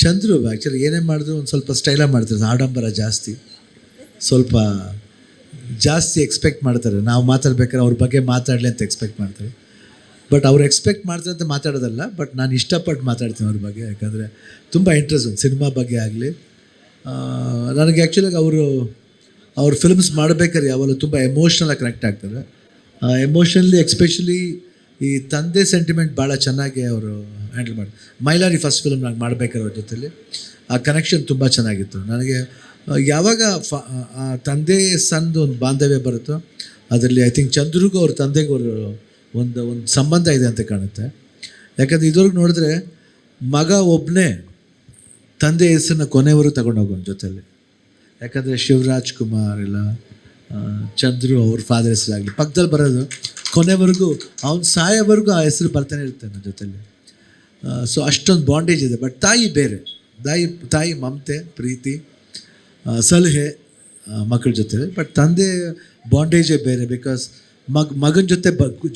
Chandru actually ಏನೇ ಮಾಡಿದ್ರು ಒಂದು ಸ್ವಲ್ಪ ಸ್ಟೈಲಾಗಿ ಮಾಡ್ತಾರೆ, ಆಡಂಬರ ಜಾಸ್ತಿ, ಸ್ವಲ್ಪ ಜಾಸ್ತಿ ಎಕ್ಸ್ಪೆಕ್ಟ್ ಮಾಡ್ತಾರೆ. ನಾವು ಮಾತಾಡ್ಬೇಕಾದ್ರೆ ಅವ್ರ ಬಗ್ಗೆ ಮಾತಾಡಲಿ ಅಂತ ಎಕ್ಸ್ಪೆಕ್ಟ್ ಮಾಡ್ತಾರೆ. ಬಟ್ ಅವ್ರು ಎಕ್ಸ್ಪೆಕ್ಟ್ ಮಾಡ್ತಾರೆ ಅಂತ ಮಾತಾಡೋದಲ್ಲ, ಬಟ್ ನಾನು ಇಷ್ಟಪಟ್ಟು ಮಾತಾಡ್ತೀನಿ ಅವ್ರ ಬಗ್ಗೆ. ಯಾಕಂದರೆ ತುಂಬ ಇಂಟ್ರೆಸ್ಟ್ ಒಂದು ಸಿನಿಮಾ ಬಗ್ಗೆ ಆಗಲಿ. ನನಗೆ ಆ್ಯಕ್ಚುಲಾಗಿ ಅವ್ರ ಫಿಲ್ಮ್ಸ್ ಮಾಡಬೇಕಾದ್ರೆ ಯಾವಾಗಲೂ ತುಂಬ ಎಮೋಷ್ನಲಾಗಿ ಕನೆಕ್ಟ್ ಆಗ್ತಾರೆ. ಎಮೋಷ್ನಲಿ ಎಕ್ಸ್ಪೆಷಲಿ ಈ ತಂದೆ ಸೆಂಟಿಮೆಂಟ್ ಭಾಳ ಚೆನ್ನಾಗಿ ಅವರು ಹ್ಯಾಂಡಲ್ ಮಾಡಿ. ಮೈಲಾರಿ ಫಸ್ಟ್ ಫಿಲ್ಮ್ ನಾನು ಮಾಡಬೇಕಾದ್ರೆ ಅವ್ರ ಜೊತೆಲಿ ಆ ಕನೆಕ್ಷನ್ ತುಂಬ ಚೆನ್ನಾಗಿತ್ತು. ನನಗೆ ಯಾವಾಗ ಆ ತಂದೆ ಸಣ್ಣದು ಒಂದು ಬಾಂಧವ್ಯ ಬರುತ್ತೋ ಅದರಲ್ಲಿ ಐ ಥಿಂಕ್ ಚಂದ್ರಿಗೂ ಅವ್ರ ತಂದೆಗೂ ಅವರು ಒಂದು ಸಂಬಂಧ ಇದೆ ಅಂತ ಕಾಣುತ್ತೆ. ಯಾಕಂದರೆ ಇದುವರೆಗೂ ನೋಡಿದ್ರೆ ಮಗ ಒಬ್ಬನೇ ತಂದೆ ಹೆಸರನ್ನ ಕೊನೆವರೆಗೂ ತಗೊಂಡೋಗೋಣ ಜೊತೆಯಲ್ಲಿ. ಯಾಕಂದರೆ ಶಿವರಾಜ್ ಕುಮಾರ್ ಇಲ್ಲ ಚಂದ್ರು ಅವ್ರ ಫಾದರ್ ಹೆಸರಾಗಲಿ ಪಕ್ಕದಲ್ಲಿ ಬರೋದು, ಕೊನೆವರೆಗೂ ಅವ್ನು ಸಾಯೋವರೆಗೂ ಆ ಹೆಸರು ಬರ್ತಾನೆ ಇರ್ತಾನೆ ನನ್ನ ಜೊತೆಲಿ. ಸೊ ಅಷ್ಟೊಂದು ಬಾಂಡೇಜ್ ಇದೆ. ಬಟ್ ತಾಯಿ ಬೇರೆ, ತಾಯಿ ಮಮತೆ, ಪ್ರೀತಿ, ಸಲಹೆ ಮಕ್ಕಳ ಜೊತೆ. ಬಟ್ ತಂದೆ ಬಾಂಡೇಜೇ ಬೇರೆ. ಬಿಕಾಸ್ ಮಗನ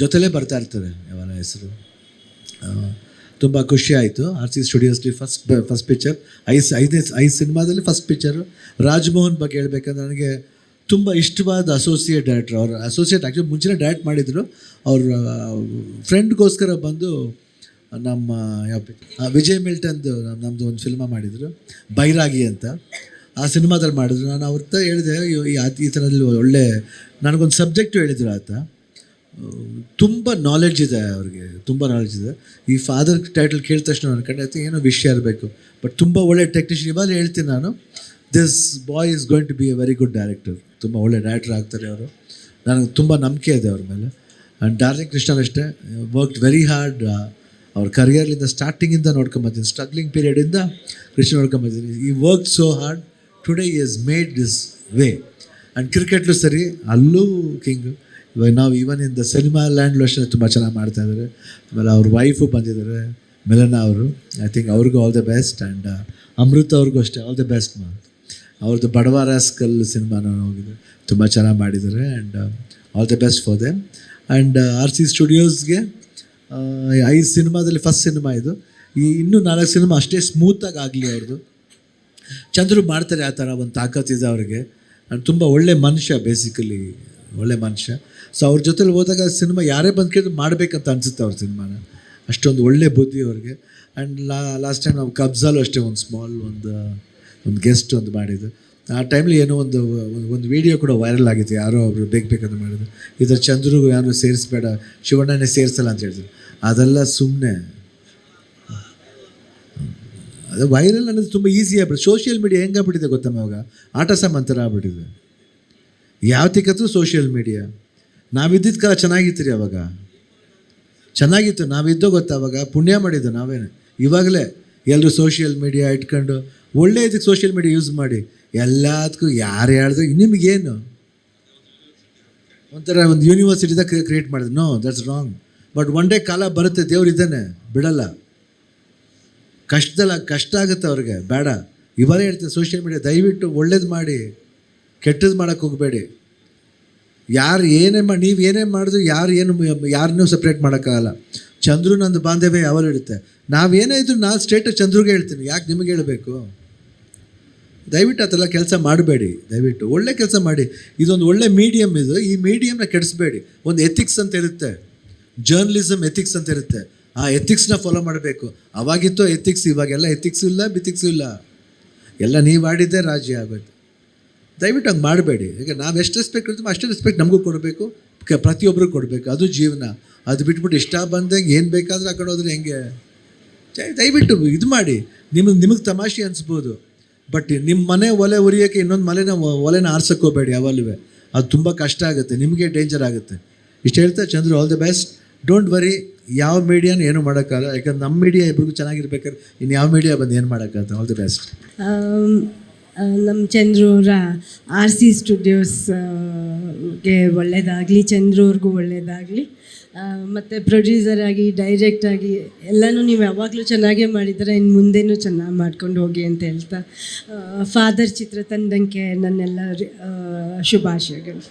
ಜೊತೆಲೇ ಬರ್ತಾ ಇರ್ತಾರೆ ಯಾವನ ಹೆಸರು. ತುಂಬ ಖುಷಿ ಆಯಿತು. RC ಸ್ಟುಡಿಯೋಸ್ಲಿ ಫಸ್ಟ್ ಪಿಕ್ಚರ್, ಐದು ಸಿನಿಮಾದಲ್ಲಿ ಫಸ್ಟ್ ಪಿಕ್ಚರು. ರಾಜ್ಮೋಹನ್ ಬಗ್ಗೆ ಹೇಳ್ಬೇಕಂದ್ರೆ ನನಗೆ ತುಂಬ ಇಷ್ಟವಾದ ಅಸೋಸಿಯೇಟ್ ಡೈರೆಕ್ಟ್ರ್. ಅವರು ಅಸೋಸಿಯೇಟ್ ಆ್ಯಕ್ಚುಲಿ ಮುಂಚೆನೇ ಡೈರೆಕ್ಟ್ ಮಾಡಿದರು. ಅವ್ರ ಫ್ರೆಂಡ್ಗೋಸ್ಕರ ಬಂದು ನಮ್ಮ ವಿಜಯ್ ಮಿಲ್ಟನ್ದು ನಮ್ಮದು ಒಂದು ಫಿಲ್ಮ ಮಾಡಿದರು, ಬೈರಾಗಿ ಅಂತ. ಆ ಸಿನಿಮಾದಲ್ಲಿ ಮಾಡಿದ್ರು. ನಾನು ಅವ್ರ ಹೇಳಿದೆ ಈ ಥರದಲ್ಲಿ ಒಳ್ಳೆ ನನಗೊಂದು ಸಬ್ಜೆಕ್ಟು ಹೇಳಿದ್ರು. ಆತ ತುಂಬ ನಾಲೆಡ್ಜ್ ಇದೆ ಅವ್ರಿಗೆ, ತುಂಬ ನಾಲೆಡ್ಜ್ ಇದೆ. ಈ ಫಾದರ್ ಟೈಟಲ್ ಕೇಳಿದ ತಕ್ಷಣ ನನ್ನ ಕಡೆ ಏನೋ ವಿಷಯ ಇರಬೇಕು. ಬಟ್ ತುಂಬ ಒಳ್ಳೆ ಟೆಕ್ನಿಷಿಯನ್. ಇವಾಗ ಹೇಳ್ತೀನಿ ನಾನು, this boy is going to be a very good director. ತುಂಬ ಒಳ್ಳೆ ಡೈರೆಕ್ಟರ್ ಆಗ್ತಾರೆ ಅವರು. ನನಗೆ ತುಂಬ ನಂಬಿಕೆ ಇದೆ ಅವ್ರ ಮೇಲೆ. ಆ್ಯಂಡ್ ಡಾರ್ಲಿಂಗ್ ಕೃಷ್ಣನ್ ಅಷ್ಟೇ, ವರ್ಕ್ಡ್ ವೆರಿ ಹಾರ್ಡ್. ಅವ್ರ ಕರಿಯರ್ಲಿಂದ ಸ್ಟಾರ್ಟಿಂಗಿಂದ ನೋಡ್ಕೊಂಬತ್ತೀನಿ, ಸ್ಟ್ರಗ್ಲಿಂಗ್ ಪೀರಿಯಡಿಂದ ಕೃಷ್ಣ ನೋಡ್ಕೊಂಬತ್ತೀನಿ. ಈ work so hard, today is made this way. And ಕ್ರಿಕೆಟ್ಲು ಸರಿ, ಅಲ್ಲೂ ಕಿಂಗ್. ಇವಾಗ ನಾವು ಈವನ್ ಇನ್ ದ ಸಿನಿಮಾ ಲ್ಯಾಂಡ್ಲು ಅಷ್ಟೇ ತುಂಬ ಚೆನ್ನಾಗಿ ಮಾಡ್ತಾಯಿದ್ದಾರೆ. ಆಮೇಲೆ ಅವ್ರ ವೈಫು ಬಂದಿದ್ದಾರೆ, ಮೆಲನಾ ಅವರು. ಐ ಥಿಂಕ್ ಅವ್ರಿಗೂ ಆಲ್ ದ ಬೆಸ್ಟ್. ಆ್ಯಂಡ್ ಅಮೃತ ಅವ್ರಿಗೂ ಅಷ್ಟೇ ಆಲ್ ದ ಬೆಸ್ಟ್. ಅವ್ರದ್ದು ಬಡವ ರಾಸ್ಕಲ್ ಸಿನಿಮಾನ ಹೋಗಿದೆ, ತುಂಬ ಚೆನ್ನಾಗಿ ಮಾಡಿದ್ದಾರೆ. And all the best for them. And RC ಸ್ಟುಡಿಯೋಸ್ಗೆ 5 ಸಿನಿಮಾದಲ್ಲಿ ಫಸ್ಟ್ ಸಿನಿಮಾ ಇದು. ಇನ್ನೂ 4 ಸಿನಿಮಾ ಅಷ್ಟೇ ಸ್ಮೂತಾಗಿ ಆಗಲಿ ಅವ್ರದ್ದು. ಚಂದ್ರು ಮಾಡ್ತಾರೆ ಆ ಥರ, ಒಂದು ತಾಕತ್ತಿದೆ ಅವ್ರಿಗೆ. ಆ್ಯಂಡ್ ತುಂಬ ಒಳ್ಳೆ ಮನುಷ್ಯ, ಬೇಸಿಕಲಿ ಒಳ್ಳೆ ಮನುಷ್ಯ. ಸೊ ಅವ್ರ ಜೊತೆಲಿ ಹೋದಾಗ ಸಿನಿಮಾ ಯಾರೇ ಬಂದು ಕೇಳಿದ್ರು ಮಾಡಬೇಕಂತ ಅನಿಸುತ್ತೆ ಅವ್ರ ಸಿನಿಮಾನ. ಅಷ್ಟೊಂದು ಒಳ್ಳೆ ಬುದ್ಧಿ ಅವ್ರಿಗೆ. ಆ್ಯಂಡ್ ಲಾಸ್ಟ್ ಟೈಮ್ ನಾವು ಕಬ್ಜಾಲು ಅಷ್ಟೇ ಒಂದು ಸ್ಮಾಲ್ ಒಂದು ಗೆಸ್ಟ್ ಒಂದು ಮಾಡಿದ್ದು. ಆ ಟೈಮ್ಲಿ ಏನೋ ಒಂದು ವೀಡಿಯೋ ಕೂಡ ವೈರಲ್ ಆಗಿತ್ತು. ಯಾರೋ ಒಬ್ಬರು ಬೇಕಂತ ಮಾಡಿದ್ರು, ಇದರ ಚಂದ್ರು ಯಾರು ಸೇರಿಸ್ಬೇಡ, ಶಿವಣ್ಣನೇ ಸೇರಿಸಲ್ಲ ಅಂತ ಹೇಳಿದ್ರು. ಅದೆಲ್ಲ ಸುಮ್ಮನೆ. ಅದು ವೈರಲ್ ಅನ್ನೋದು ತುಂಬ ಈಸಿ ಆಗ್ಬಿಟ್ಟಿದೆ. ಸೋಷಿಯಲ್ ಮೀಡಿಯಾ ಹೆಂಗಾಗ್ಬಿಟ್ಟಿದೆ ಗೊತ್ತಮ್ಮ, ಇವಾಗ ಆಟ ಸಾಮಾನ್ತರ ಆಗ್ಬಿಟ್ಟಿದೆ. ಯಾವತ್ತಿಕತ್ತು ಸೋಷಿಯಲ್ ಮೀಡಿಯಾ. ನಾವಿದ್ದಿದ್ದ ಕಾಲ ಚೆನ್ನಾಗಿತ್ತು ರೀ, ಅವಾಗ ಚೆನ್ನಾಗಿತ್ತು. ನಾವಿದ್ದೋ ಗೊತ್ತಾ, ಅವಾಗ ಪುಣ್ಯ ಮಾಡಿದ್ದು ನಾವೇನು. ಇವಾಗಲೇ ಎಲ್ಲರೂ ಸೋಷಿಯಲ್ ಮೀಡಿಯಾ ಇಟ್ಕೊಂಡು ಒಳ್ಳೆ ಇದಕ್ಕೆ ಸೋಷಿಯಲ್ ಮೀಡಿಯಾ ಯೂಸ್ ಮಾಡಿ ಎಲ್ಲದಕ್ಕೂ ಯಾರು ಹೇಳಿದ್ರು ನಿಮಗೇನು ಒಂಥರ ಒಂದು ಯೂನಿವರ್ಸಿಟಿದಾಗ ಕ್ರಿಯೇಟ್ ಮಾಡಿದ್ರು. No, that's wrong. But one day ಕಾಲ ಬರುತ್ತೆ, ದೇವ್ರು ಇದ್ದಾನೆ, ಬಿಡಲ್ಲ. ಕಷ್ಟ ಆಗುತ್ತೆ ಅವ್ರಿಗೆ, ಬೇಡ. ಇವಾಗಲೇ ಹೇಳ್ತೀನಿ, ಸೋಷಿಯಲ್ ಮೀಡಿಯಾ ದಯವಿಟ್ಟು ಒಳ್ಳೇದು ಮಾಡಿ, ಕೆಟ್ಟದ್ದು ಮಾಡೋಕ್ಕೆ ಹೋಗಬೇಡಿ. ಯಾರು ಏನೇ ಮಾಡಿ, ನೀವು ಏನೇ ಮಾಡಿದ್ರು ಯಾರನ್ನೂ ಸಪ್ರೇಟ್ ಮಾಡೋಕ್ಕಾಗಲ್ಲ. ಚಂದ್ರು ನಂದು ಬಾಂಧವ್ಯ ಯಾವಾಗ ಇರುತ್ತೆ. ನಾವೇನೇ ಇದ್ರು ನಾನು ಸ್ಟೇಟಸ್ ಚಂದ್ರಿಗೆ ಹೇಳ್ತೀನಿ, ಯಾಕೆ ನಿಮಗೆ ಹೇಳಬೇಕು? ದಯವಿಟ್ಟು ಆ ಥರ ಕೆಲಸ ಮಾಡಬೇಡಿ. ದಯವಿಟ್ಟು ಒಳ್ಳೆ ಕೆಲಸ ಮಾಡಿ. ಇದೊಂದು ಒಳ್ಳೆ ಮೀಡಿಯಮ್ ಇದು. ಈ ಮೀಡಿಯಮ್ನ ಕೆಡಿಸ್ಬೇಡಿ. ಒಂದು ಎಥಿಕ್ಸ್ ಅಂತ ಇರುತ್ತೆ, ಜರ್ನಲಿಸಮ್ ಎಥಿಕ್ಸ್ ಅಂತ ಇರುತ್ತೆ. ಆ ಎಥಿಕ್ಸ್ನ ಫಾಲೋ ಮಾಡಬೇಕು. ಅವಾಗಿತ್ತು ಎಥಿಕ್ಸ್, ಇವಾಗೆಲ್ಲ ಎಥಿಕ್ಸು ಇಲ್ಲ, ಬಿಥಿಕ್ಸು ಇಲ್ಲ. ಎಲ್ಲ ನೀವು ಆಡಿದ್ದೇ ರಾಜ್ಯ ಆಗೋದು. ದಯವಿಟ್ಟು ಹಂಗೆ ಮಾಡಬೇಡಿ. ಈಗ ನಾವು ಎಷ್ಟು ರೆಸ್ಪೆಕ್ಟ್ ಕೊಡ್ತೀವಿ ಅಷ್ಟೇ ರೆಸ್ಪೆಕ್ಟ್ ನಮಗೂ ಕೊಡಬೇಕು, ಪ್ರತಿಯೊಬ್ಬರಿಗೂ ಕೊಡಬೇಕು. ಅದು ಜೀವನ. ಅದು ಬಿಟ್ಬಿಟ್ಟು ಇಷ್ಟ ಬಂದಂಗೆ ಏನು ಬೇಕಾದರೂ ಹಾಕೊಂಡು ಹೋದ್ರೆ ಹೆಂಗೆ? ದಯವಿಟ್ಟು ಇದು ಮಾಡಿ. ನಿಮಗೆ ತಮಾಷೆ ಅನಿಸ್ಬೋದು, ಬಟ್ ನಿಮ್ಮ ಮನೆ ಒಲೆ ಉರಿಯೋಕ್ಕೆ ಇನ್ನೊಂದು ಒಲೆನ ಆರ್ಸೋಕ್ಕೆ ಹೋಗಬೇಡಿ ಯಾವಾಗಲೂ. ಅದು ತುಂಬ ಕಷ್ಟ ಆಗುತ್ತೆ, ನಿಮಗೆ ಡೇಂಜರ್ ಆಗುತ್ತೆ. ಇಷ್ಟು ಹೇಳ್ತಾ Chandru, all the best. Don't worry, ಯಾವ ಮೀಡಿಯಾನು ಏನೂ ಮಾಡೋಕ್ಕಲ್ಲ. ಯಾಕಂದ್ರೆ ನಮ್ಮ ಮೀಡಿಯಾ ಇಬ್ರಿಗೂ ಚೆನ್ನಾಗಿರ್ಬೇಕಾದ್ರೆ ಇನ್ನು ಯಾವ ಮೀಡಿಯಾ ಬಂದು ಏನು ಮಾಡೋಕ್ಕಾಗುತ್ತೆ. All the best. ನಮ್ಮ ಚಂದ್ರೂರ RC ಸ್ಟುಡಿಯೋಸ್ಗೆ ಒಳ್ಳೆಯದಾಗಲಿ, ಚಂದ್ರೂರ್ಗೂ ಒಳ್ಳೆಯದಾಗಲಿ. ಮತ್ತು ಪ್ರೊಡ್ಯೂಸರಾಗಿ, ಡೈರೆಕ್ಟಾಗಿ ಎಲ್ಲನೂ ನೀವು ಯಾವಾಗಲೂ ಚೆನ್ನಾಗೇ ಮಾಡಿದರೆ, ಇನ್ನು ಮುಂದೆನೂ ಚೆನ್ನಾಗಿ ಮಾಡ್ಕೊಂಡು ಹೋಗಿ ಅಂತ ಹೇಳ್ತಾ, ಫಾದರ್ ಚಿತ್ರ ತಂಡಕ್ಕೆ ನನ್ನೆಲ್ಲ ಶುಭಾಶಯಗಳು.